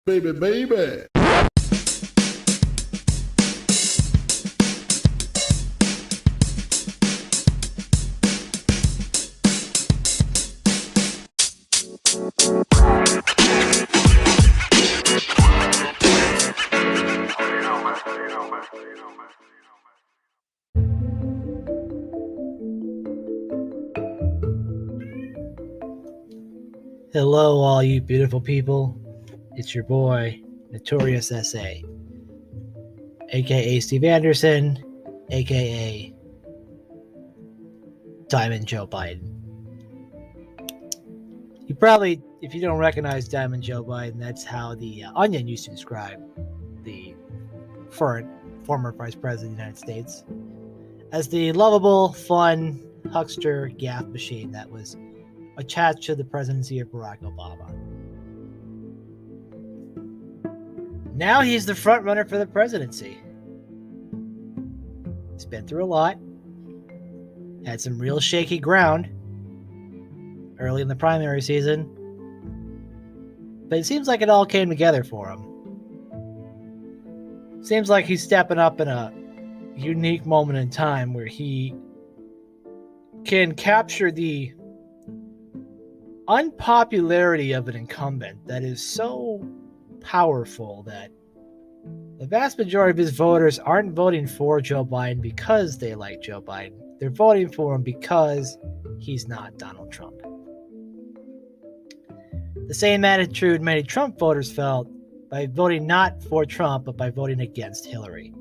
Baby, baby. Hello, all you beautiful people. It's your boy, NotoriousSA, aka Steve Anderson, aka Diamond Joe Biden. You probably, if you don't recognize Diamond Joe Biden, that's how the Onion used to describe the former Vice President of the United States as the lovable, fun, huckster gaffe machine that was attached to the presidency of Barack Obama. Now he's the front runner for the presidency. He's been through a lot, had some real shaky ground early in the primary season, but it seems like it all came together for him. Seems like he's stepping up in a unique moment in time where he can capture the unpopularity of an incumbent that is so powerful that the vast majority of his voters aren't voting for Joe Biden because they like Joe Biden. They're voting for him because he's not Donald Trump. The same attitude many Trump voters felt by voting not for Trump, but by voting against Hillary.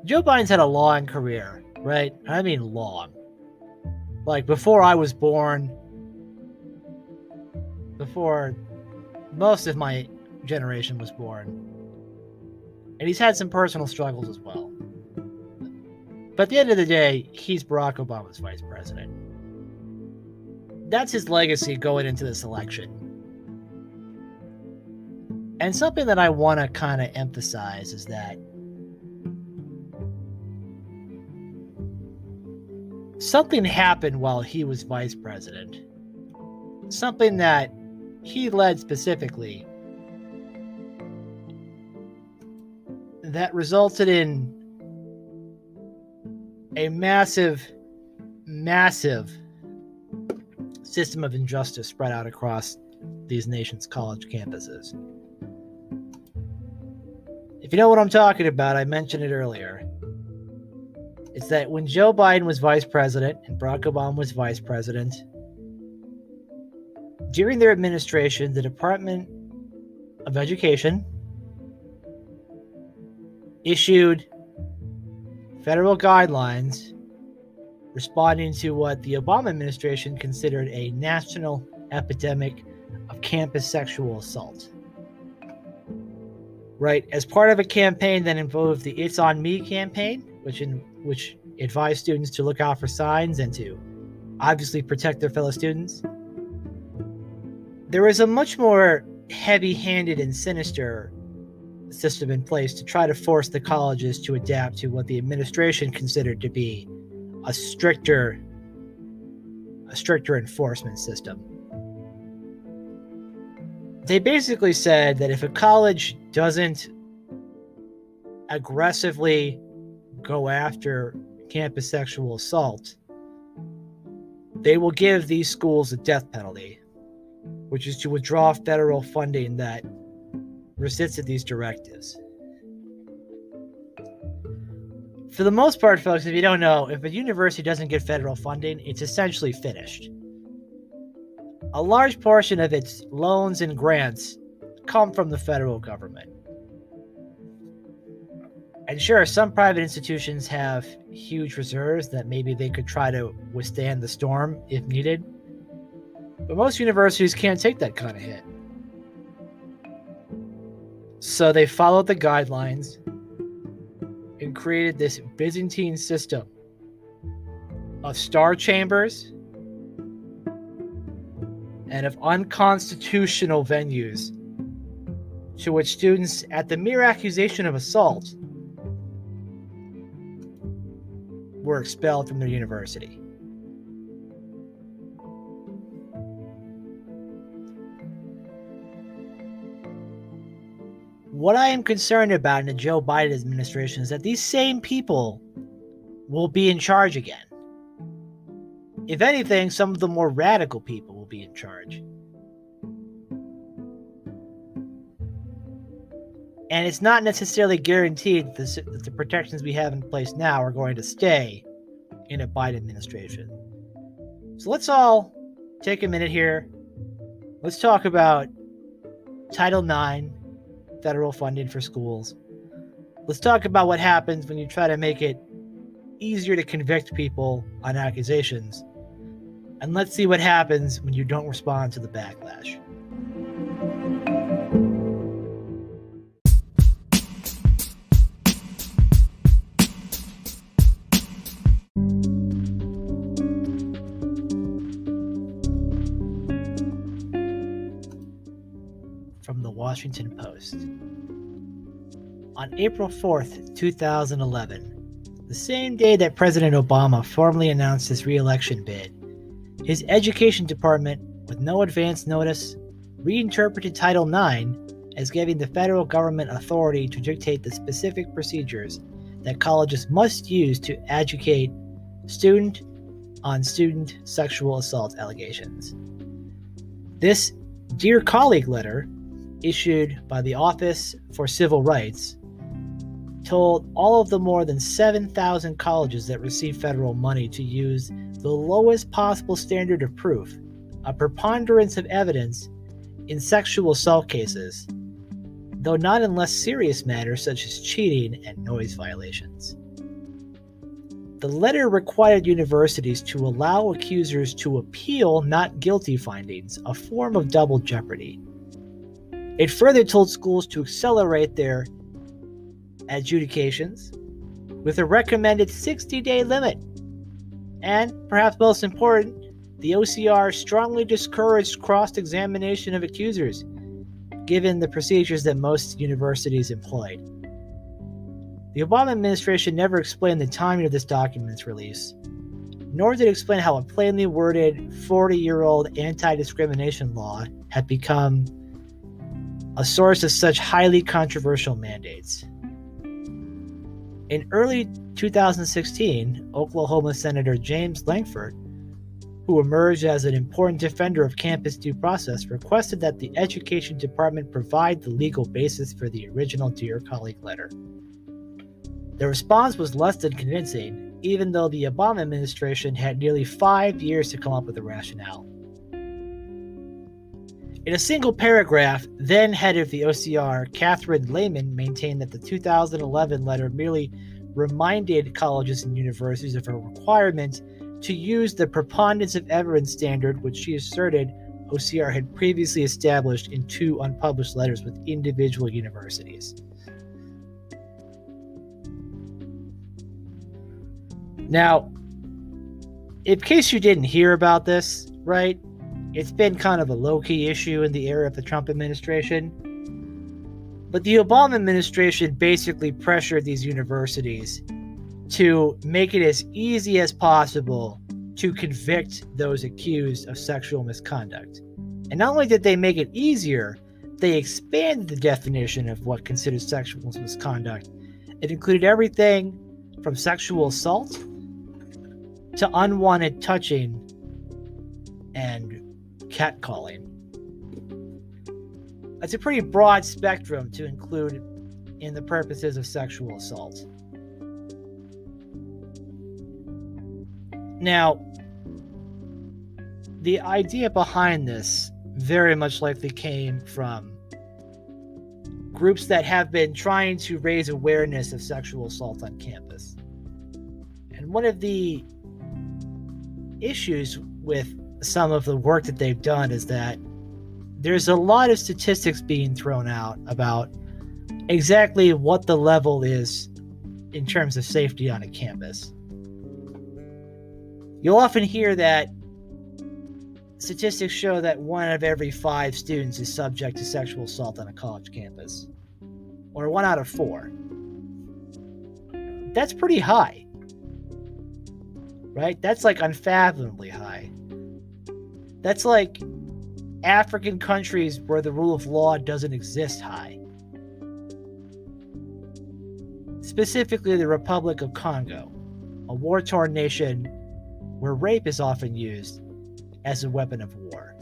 Joe Biden's had a long career, right? I mean long. Like before I was born, before most of my generation was born. And he's had some personal struggles as well. But at the end of the day, he's Barack Obama's vice president. That's his legacy going into this election. And something that I want to kind of emphasize is that something happened while he was vice president. Something that he led specifically that resulted in a massive system of injustice spread out across these nation's college campuses. If you know what I'm talking about, I mentioned it earlier. It's that when Joe Biden was vice president and Barack Obama was vice president, during their administration, the Department of Education issued federal guidelines responding to what the Obama administration considered a national epidemic of campus sexual assault. Right, as part of a campaign that involved the It's On Me campaign, which advised students to look out for signs and to obviously protect their fellow students, there was a much more heavy-handed and sinister system in place to try to force the colleges to adapt to what the administration considered to be a stricter enforcement system. They basically said that if a college doesn't aggressively go after campus sexual assault, they will give these schools a death penalty, which is to withdraw federal funding that resisted these directives. For the most part, folks, if you don't know, if a university doesn't get federal funding, it's essentially finished. A large portion of its loans and grants come from the federal government. And sure, some private institutions have huge reserves that maybe they could try to withstand the storm if needed. But most universities can't take that kind of hit. So they followed the guidelines and created this Byzantine system of star chambers and of unconstitutional venues to which students, at the mere accusation of assault, were expelled from their university. What I am concerned about in the Joe Biden administration is that these same people will be in charge again. If anything, some of the more radical people will be in charge. And it's not necessarily guaranteed that the protections we have in place now are going to stay in a Biden administration. So let's all take a minute here. Let's talk about Title IX, federal funding for schools. Let's talk about what happens when you try to make it easier to convict people on accusations. And let's see what happens when you don't respond to the backlash. From the Washington Post. On April 4th, 2011, the same day that President Obama formally announced his re-election bid, his education department, with no advance notice, reinterpreted Title IX as giving the federal government authority to dictate the specific procedures that colleges must use to educate student sexual assault allegations. This Dear Colleague letter, issued by the Office for Civil Rights, told all of the more than 7,000 colleges that receive federal money to use the lowest possible standard of proof, a preponderance of evidence, in sexual assault cases, though not in less serious matters such as cheating and noise violations. The letter required universities to allow accusers to appeal not guilty findings, a form of double jeopardy. It further told schools to accelerate their adjudications with a recommended 60-day limit. And, perhaps most important, the OCR strongly discouraged cross-examination of accusers, given the procedures that most universities employed. The Obama administration never explained the timing of this document's release, nor did it explain how a plainly worded 40-year-old anti-discrimination law had become a source of such highly controversial mandates. In early 2016, Oklahoma Senator James Lankford, who emerged as an important defender of campus due process, requested that the Education Department provide the legal basis for the original Dear Colleague letter. The response was less than convincing, even though the Obama administration had nearly 5 years to come up with a rationale. In a single paragraph, then head of the OCR, Catherine Lehman, maintained that the 2011 letter merely reminded colleges and universities of a requirement to use the preponderance of evidence standard, which she asserted OCR had previously established in 2 unpublished letters with individual universities. Now, in case you didn't hear about this, right? It's been kind of a low-key issue in the era of the Trump administration. But the Obama administration basically pressured these universities to make it as easy as possible to convict those accused of sexual misconduct. And not only did they make it easier, they expanded the definition of what considered sexual misconduct. It included everything from sexual assault to unwanted touching and catcalling. That's a pretty broad spectrum to include in the purposes of sexual assault. Now, the idea behind this very much likely came from groups that have been trying to raise awareness of sexual assault on campus. And one of the issues with some of the work that they've done is that there's a lot of statistics being thrown out about exactly what the level is in terms of safety on a campus. You'll often hear that statistics show that 1 out of every 5 students is subject to sexual assault on a college campus, or 1 out of 4. That's pretty high, right? That's like unfathomably high. That's like African countries where the rule of law doesn't exist high. specifically the Republic of Congo, a war-torn nation where rape is often used as a weapon of war.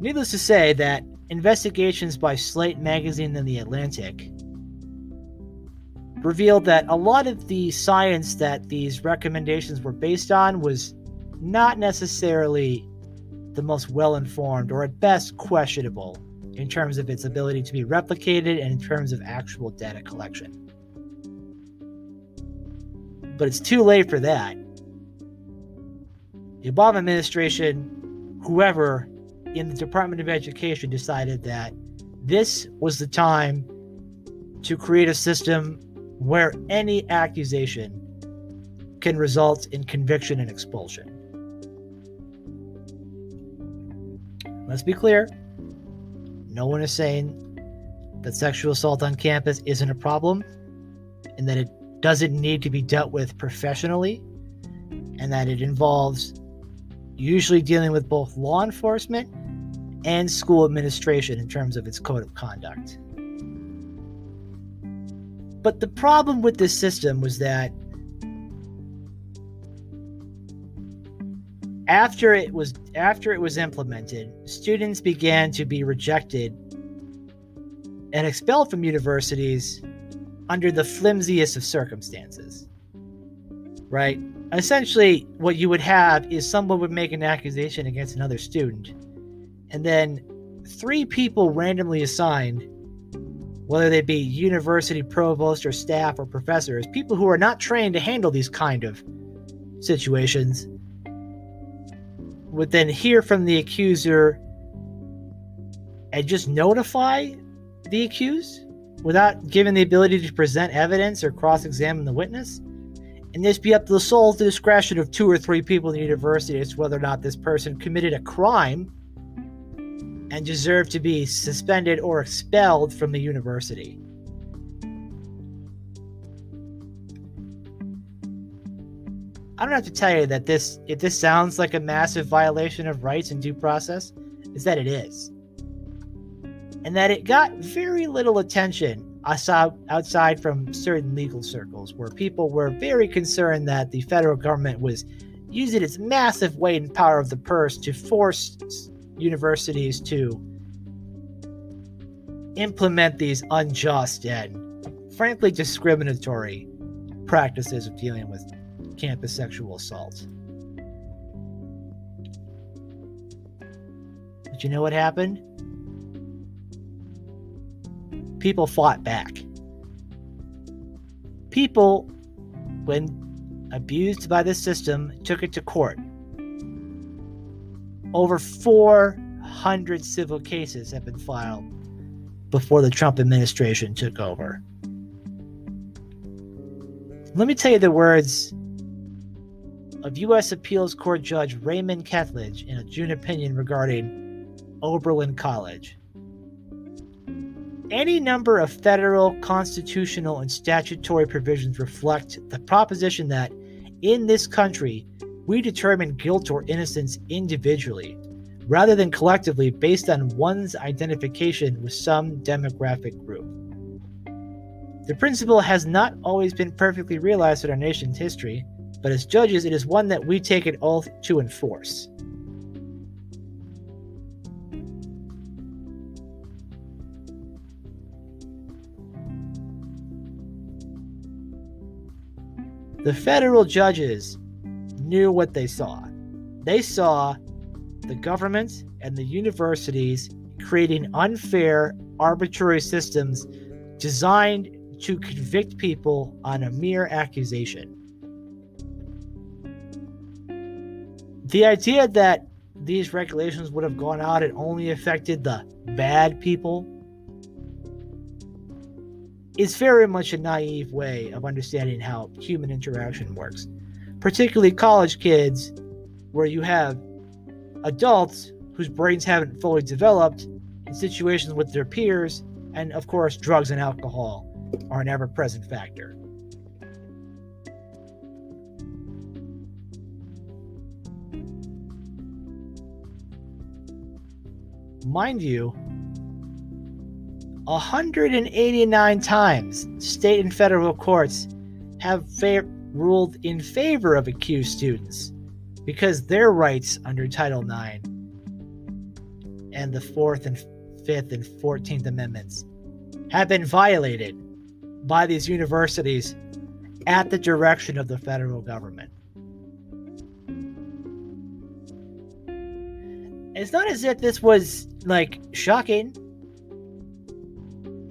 Needless to say that investigations by Slate magazine and The Atlantic revealed that a lot of the science that these recommendations were based on was not necessarily the most well-informed, or at best questionable, in terms of its ability to be replicated and in terms of actual data collection. But it's too late for that. The Obama administration, whoever in the Department of Education, decided that this was the time to create a system where any accusation can result in conviction and expulsion. Let's be clear. No one is saying that sexual assault on campus isn't a problem and that it doesn't need to be dealt with professionally, and that it involves usually dealing with both law enforcement and school administration in terms of its code of conduct. But the problem with this system was that after it was implemented, students began to be rejected and expelled from universities under the flimsiest of circumstances. Right? Essentially, what you would have is someone would make an accusation against another student, and then 3 people randomly assigned, whether they be university provost or staff or professors, people who are not trained to handle these kind of situations, would then hear from the accuser and just notify the accused without giving the ability to present evidence or cross-examine the witness. And this be up to the sole discretion of 2 or 3 people in the university as to whether or not this person committed a crime and deserved to be suspended or expelled from the university. I don't have to tell you that if this sounds like a massive violation of rights and due process, is that it is. And that it got very little attention outside from certain legal circles, where people were very concerned that the federal government was using its massive weight and power of the purse to force universities to implement these unjust and frankly discriminatory practices of dealing with campus sexual assault. But you know what happened? People fought back. People, when abused by this system, took it to court. Over 400 civil cases have been filed before the Trump administration took over. Let me tell you the words of U.S. Appeals Court Judge Raymond Kethledge in a June opinion regarding Oberlin College. Any number of federal, constitutional, and statutory provisions reflect the proposition that in this country, we determine guilt or innocence individually, rather than collectively based on one's identification with some demographic group. The principle has not always been perfectly realized in our nation's history, but as judges, it is one that we take an oath to enforce. The federal judges knew what they saw. They saw the government and the universities creating unfair, arbitrary systems designed to convict people on a mere accusation. The idea that these regulations would have gone out and only affected the bad people is very much a naive way of understanding how human interaction works, particularly college kids, where you have adults whose brains haven't fully developed in situations with their peers, and of course drugs and alcohol are an ever-present factor. Mind you, 189 times, state and federal courts have ruled in favor of accused students because their rights under Title IX and the 4th and 5th and 14th Amendments have been violated by these universities at the direction of the federal government. It's not as if this was, like, shocking.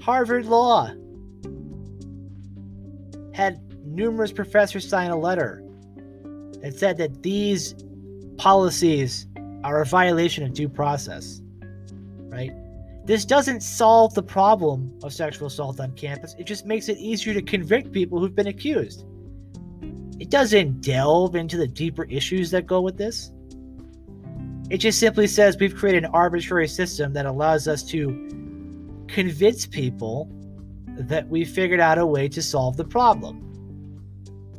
Harvard Law had numerous professors sign a letter that said that these policies are a violation of due process, right? This doesn't solve the problem of sexual assault on campus. It just makes it easier to convict people who've been accused. It doesn't delve into the deeper issues that go with this. It just simply says we've created an arbitrary system that allows us to convince people that we figured out a way to solve the problem.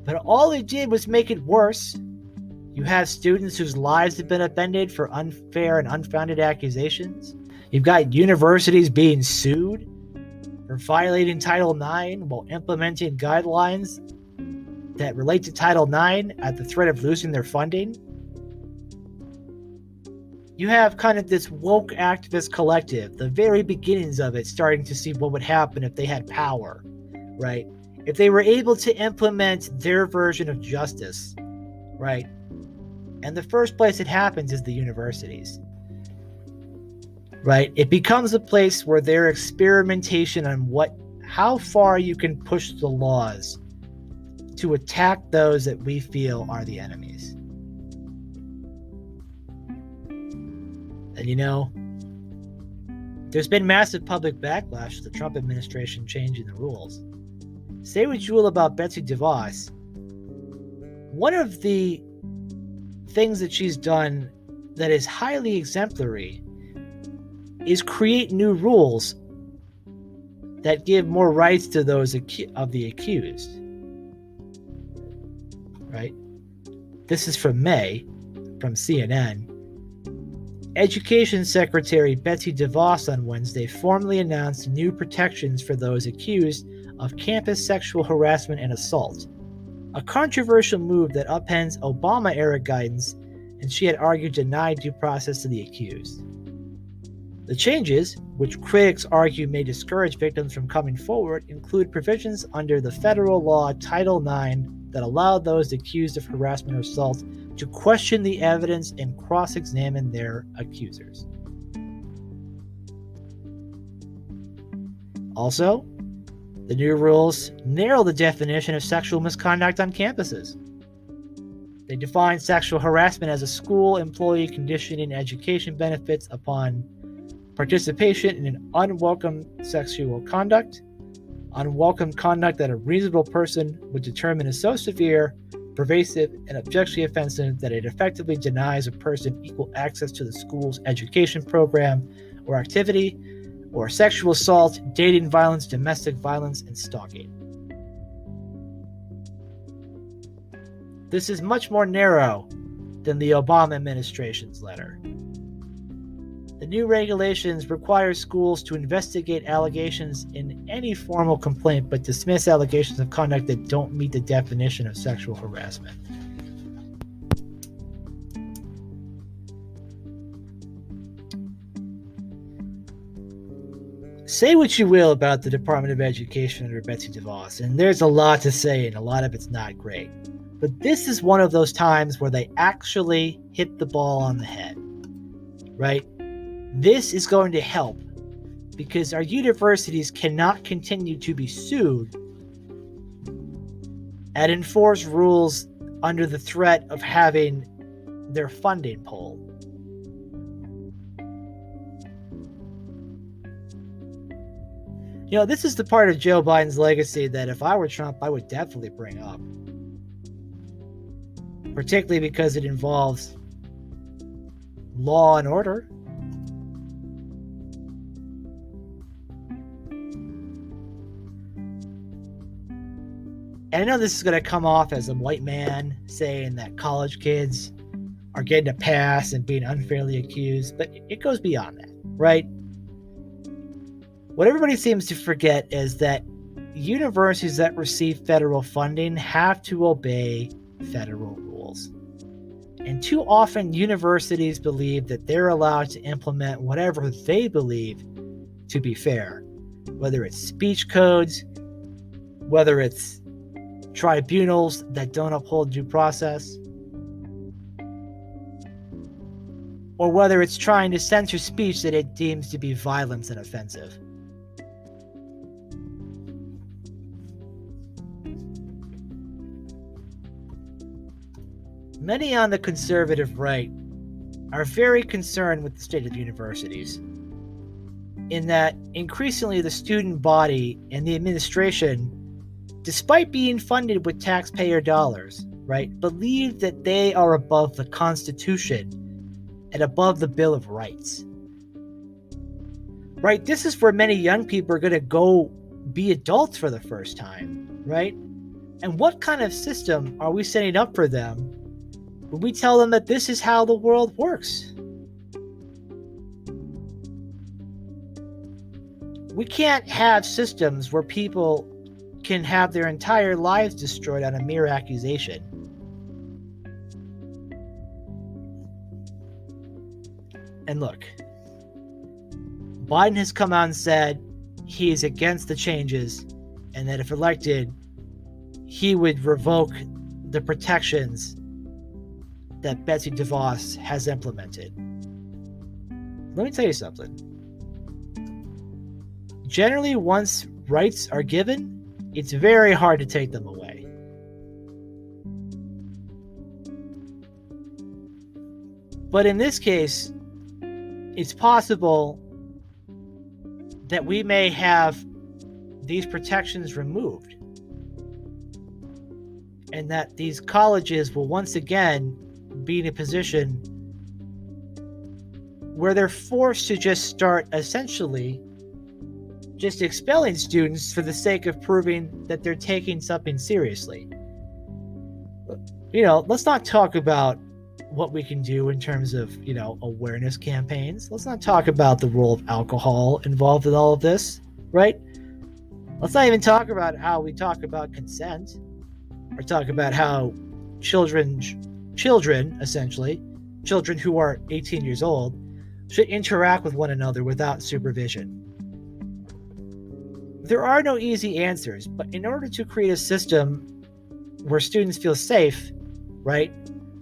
But all it did was make it worse. You have students whose lives have been upended for unfair and unfounded accusations. You've got universities being sued for violating Title IX while implementing guidelines that relate to Title IX at the threat of losing their funding. You have kind of this woke activist collective, the very beginnings of it, starting to see what would happen if they had power, right? If they were able to implement their version of justice, right? And the first place it happens is the universities, right? It becomes a place where their experimentation on how far you can push the laws to attack those that we feel are the enemies. And there's been massive public backlash to the Trump administration changing the rules. Say what you will about Betsy DeVos. One of the things that she's done that is highly exemplary is create new rules that give more rights to those of the accused. Right? This is from May, from CNN. Education Secretary Betsy DeVos on Wednesday formally announced new protections for those accused of campus sexual harassment and assault, a controversial move that upends Obama-era guidance, and she had argued denied due process to the accused. The changes, which critics argue may discourage victims from coming forward, include provisions under the federal law Title IX that allow those accused of harassment or assault to question the evidence and cross-examine their accusers. Also, the new rules narrow the definition of sexual misconduct on campuses. They define sexual harassment as a school employee conditioning education benefits upon participation in an unwelcome sexual conduct, unwelcome conduct that a reasonable person would determine is so severe, pervasive, and objectively offensive that it effectively denies a person equal access to the school's education program or activity, or sexual assault, dating violence, domestic violence, and stalking. This is much more narrow than the Obama administration's letter. The new regulations require schools to investigate allegations in any formal complaint, but dismiss allegations of conduct that don't meet the definition of sexual harassment. Say what you will about the Department of Education under Betsy DeVos, and there's a lot to say, and a lot of it's not great. But this is one of those times where they actually hit the ball on the head, right? This is going to help because our universities cannot continue to be sued and enforce rules under the threat of having their funding pulled. This is the part of Joe Biden's legacy that if I were Trump, I would definitely bring up. Particularly because it involves law and order. And I know this is going to come off as a white man saying that college kids are getting a pass and being unfairly accused, but it goes beyond that, right? What everybody seems to forget is that universities that receive federal funding have to obey federal rules. And too often, universities believe that they're allowed to implement whatever they believe to be fair, whether it's speech codes, whether it's tribunals that don't uphold due process, or whether it's trying to censor speech that it deems to be violent and offensive. Many on the conservative right are very concerned with the state of universities, in that increasingly the student body and the administration, despite being funded with taxpayer dollars, right, believe that they are above the Constitution and above the Bill of Rights. Right? This is where many young people are going to go be adults for the first time, right? And what kind of system are we setting up for them when we tell them that this is how the world works? We can't have systems where people can have their entire lives destroyed on a mere accusation. And look, Biden has come out and said he is against the changes and that if elected, he would revoke the protections that Betsy DeVos has implemented. Let me tell you something. Generally, once rights are given, it's very hard to take them away. But in this case, it's possible that we may have these protections removed, and that these colleges will once again be in a position where they're forced to just start essentially just expelling students for the sake of proving that they're taking something seriously. You know, let's not talk about what we can do in terms of, you know, awareness campaigns. Let's not talk about the role of alcohol involved in all of this, right? Let's not even talk about how we talk about consent, or talk about how children essentially, children who are 18 years old, should interact with one another without supervision. There are no easy answers, but in order to create a system where students feel safe, right,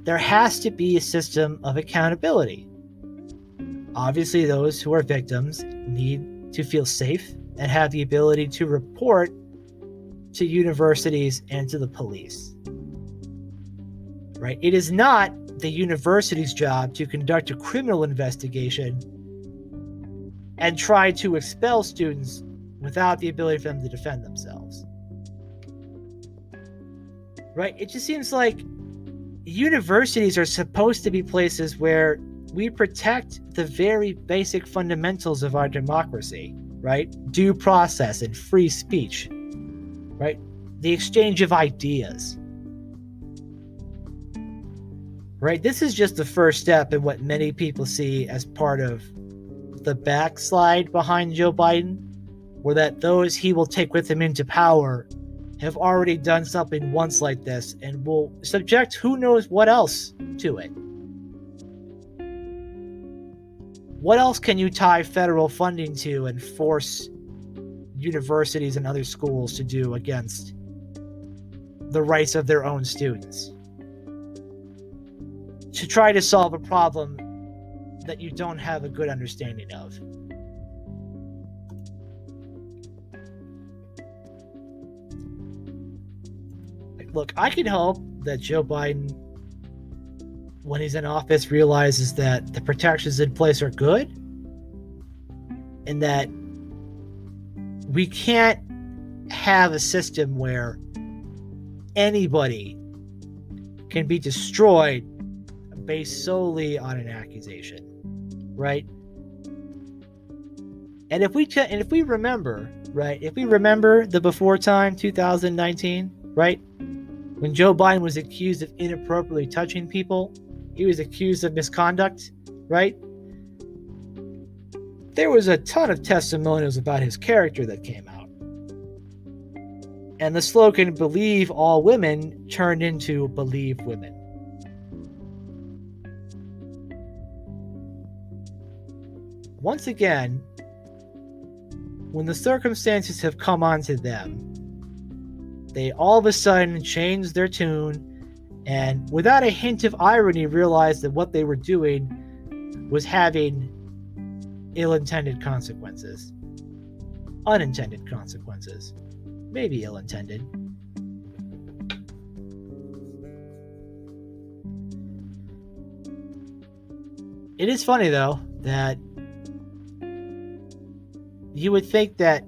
there has to be a system of accountability. Obviously, those who are victims need to feel safe and have the ability to report to universities and to the police. Right? It is not the university's job to conduct a criminal investigation and try to expel students without the ability for them to defend themselves. Right? It just seems like universities are supposed to be places where we protect the very basic fundamentals of our democracy, right? Due process and free speech, right? The exchange of ideas, right? This is just the first step in what many people see as part of the backslide behind Joe Biden, where that those he will take with him into power have already done something once like this and will subject who knows what else to it. What else can you tie federal funding to and force universities and other schools to do against the rights of their own students? To try to solve a problem that you don't have a good understanding of. Look, I can hope that Joe Biden, when he's in office, realizes that the protections in place are good and that we can't have a system where anybody can be destroyed based solely on an accusation, right? And if we remember, right, if we remember the before time, 2019, right, when Joe Biden was accused of inappropriately touching people, he was accused of misconduct, right? there was a ton of testimonials about his character that came out. And the slogan, "Believe all women," turned into "Believe women." Once again, when the circumstances have come onto them, they all of a sudden changed their tune and, without a hint of irony, realized that what they were doing was having ill-intended consequences. Unintended consequences. Maybe ill-intended. It is funny, though, that you would think that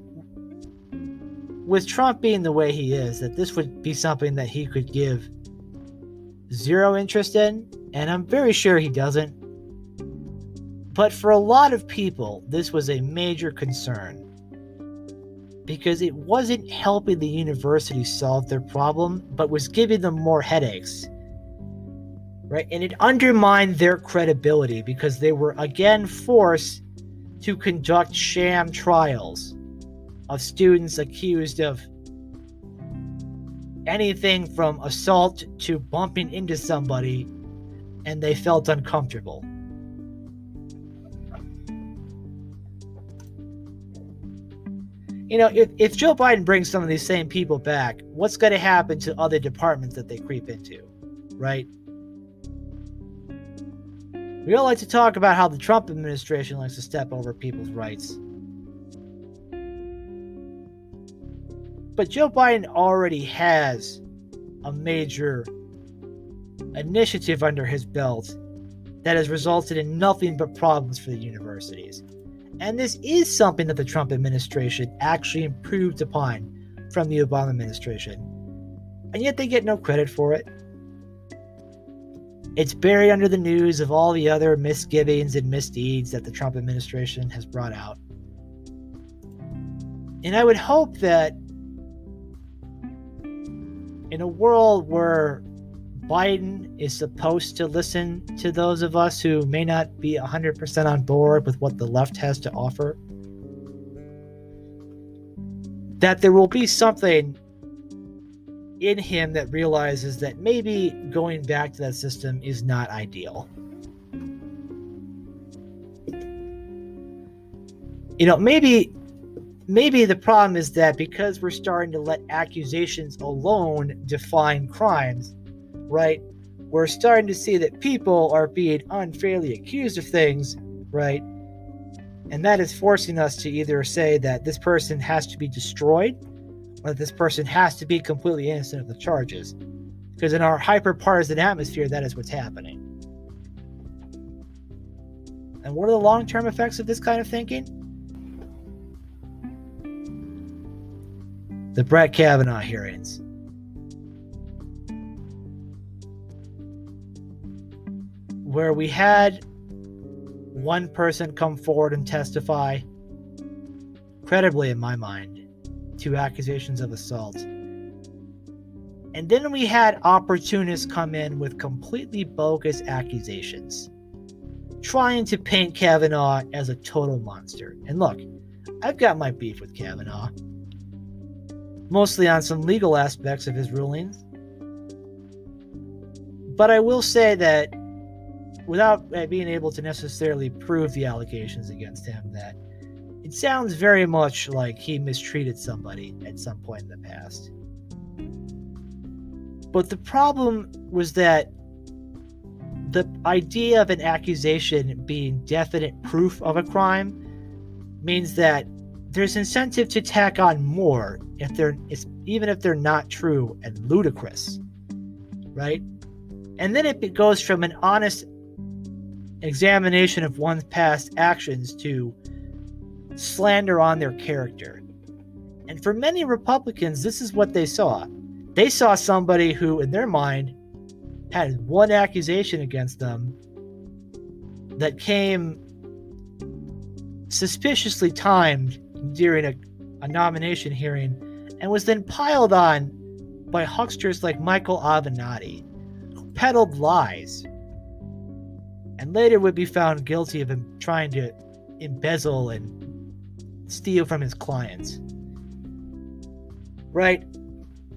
with Trump being the way he is, that this would be something that he could give zero interest in, and I'm very sure he doesn't. But for a lot of people, this was a major concern because it wasn't helping the university solve their problem, but was giving them more headaches, right? And it undermined their credibility because they were again forced to conduct sham trials of students accused of anything from assault to bumping into somebody, and they felt uncomfortable. You know, if Joe Biden brings some of these same people back, what's going to happen to other departments that they creep into, right? We all like to talk about how the Trump administration likes to step over people's rights. But Joe Biden already has a major initiative under his belt that has resulted in nothing but problems for the universities. And this is something that the Trump administration actually improved upon from the Obama administration. And yet they get no credit for it. It's buried under the news of all the other misgivings and misdeeds that the Trump administration has brought out. And I would hope that in a world where Biden is supposed to listen to those of us who may not be 100% on board with what the left has to offer, that there will be something in him that realizes that maybe going back to that system is not ideal. You know, maybe the problem is that because we're starting to let accusations alone define crimes, right? We're starting to see that people are being unfairly accused of things, right? And that is forcing us to either say that this person has to be destroyed or that this person has to be completely innocent of the charges. Because in our hyper-partisan atmosphere, that is what's happening. And what are the long-term effects of this kind of thinking? The Brett Kavanaugh hearings. Where we had one person come forward and testify, credibly in my mind, to accusations of assault. And then we had opportunists come in with completely bogus accusations, trying to paint Kavanaugh as a total monster. And look, I've got my beef with Kavanaugh, mostly on some legal aspects of his rulings. But I will say that without being able to necessarily prove the allegations against him, that it sounds very much like he mistreated somebody at some point in the past. But the problem was that the idea of an accusation being definite proof of a crime means that there's incentive to tack on more even if they're not true and ludicrous, right? And then it goes from an honest examination of one's past actions to slander on their character. And for many Republicans, this is what they saw. They saw somebody who, in their mind, had one accusation against them that came suspiciously timed during a nomination hearing and was then piled on by hucksters like Michael Avenatti, who peddled lies and later would be found guilty of trying to embezzle and steal from his clients. Right?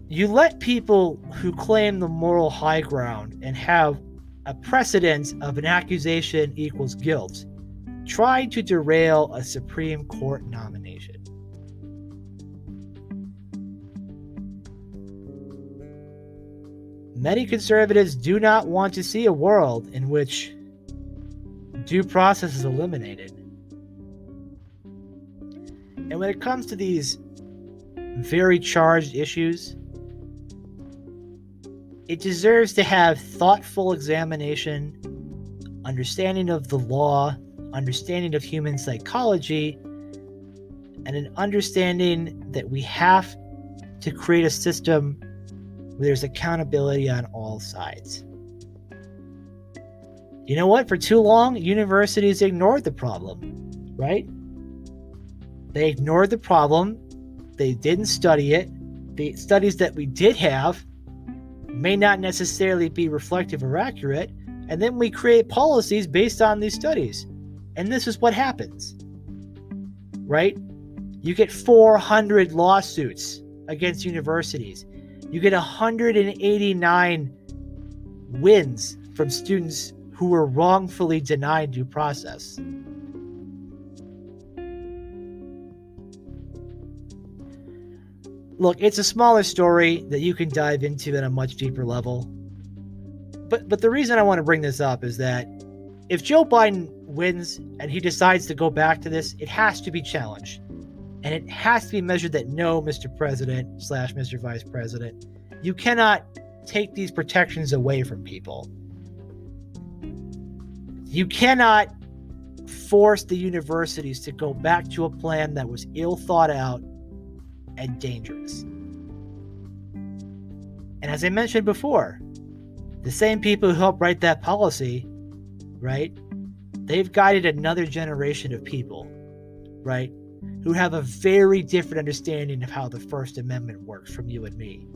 You let people who claim the moral high ground and have a precedent of an accusation equals guilt try to derail a Supreme Court nomination. Many conservatives do not want to see a world in which due process is eliminated. And when it comes to these very charged issues, it deserves to have thoughtful examination, understanding of the law, understanding of human psychology, and an understanding that we have to create a system where there's accountability on all sides. You know what? For too long, universities ignored the problem, right? They ignored the problem. They didn't study it. The studies that we did have may not necessarily be reflective or accurate. And then we create policies based on these studies. And this is what happens, right? You get 400 lawsuits against universities. You get 189 wins from students who were wrongfully denied due process. Look, it's a smaller story that you can dive into at a much deeper level. But the reason I want to bring this up is that if Joe Biden wins and he decides to go back to this, it has to be challenged. And it has to be measured that no, Mr. President / Mr. Vice President, you cannot take these protections away from people. You cannot force the universities to go back to a plan that was ill thought out and dangerous. And as I mentioned before, the same people who helped write that policy, right? They've guided another generation of people, right? Who have a very different understanding of how the First Amendment works from you and me.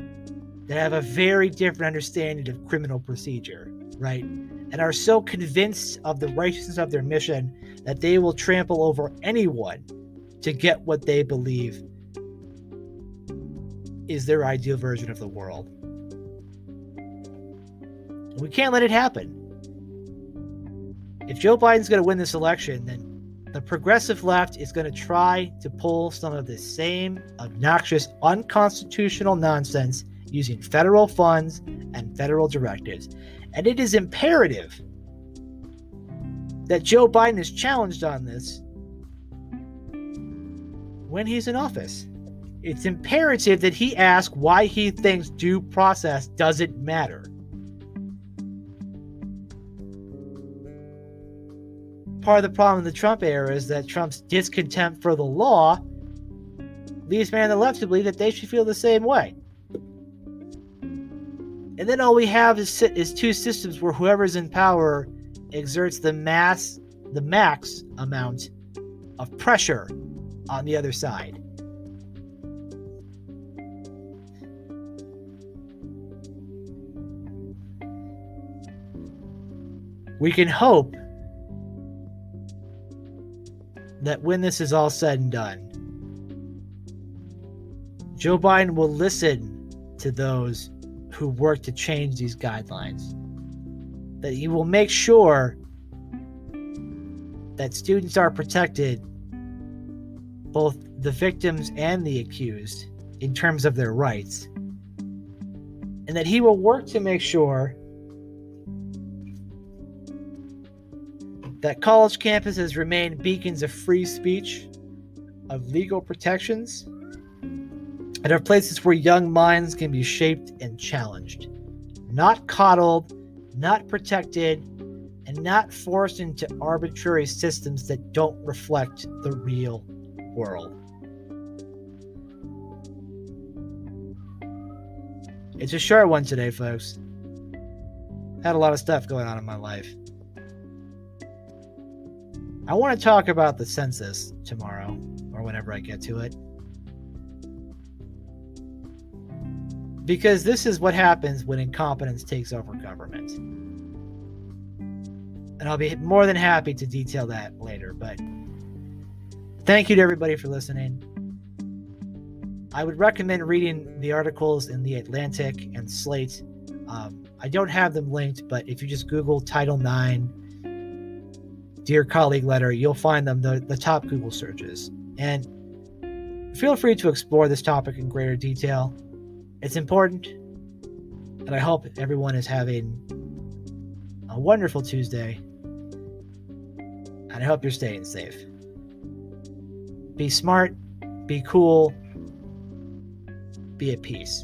They have a very different understanding of criminal procedure, right? And are so convinced of the righteousness of their mission that they will trample over anyone to get what they believe is their ideal version of the world. We can't let it happen. If Joe Biden's going to win this election, then the progressive left is going to try to pull some of the same obnoxious, unconstitutional nonsense using federal funds and federal directives. And it is imperative that Joe Biden is challenged on this when he's in office. It's imperative that he ask why he thinks due process doesn't matter. Part of the problem in the Trump era is that Trump's discontent for the law leaves many on the left to believe that they should feel the same way. And then all we have is two systems where whoever's in power exerts the max amount of pressure on the other side. We can hope that when this is all said and done, Joe Biden will listen to those who work to change these guidelines. That he will make sure that students are protected, both the victims and the accused, in terms of their rights. And that he will work to make sure that college campuses remain beacons of free speech, of legal protections, and of places where young minds can be shaped and challenged, not coddled, not protected, and not forced into arbitrary systems that don't reflect the real world. It's a short one today, folks. Had a lot of stuff going on in my life. I want to talk about the census tomorrow, or whenever I get to it. Because this is what happens when incompetence takes over government. And I'll be more than happy to detail that later, but thank you to everybody for listening. I would recommend reading the articles in The Atlantic and Slate. I don't have them linked, but if you just Google Title IX Dear Colleague Letter, you'll find them the top Google searches. And feel free to explore this topic in greater detail. It's important, and I hope everyone is having a wonderful Tuesday, and I hope you're staying safe. Be smart, be cool, be at peace.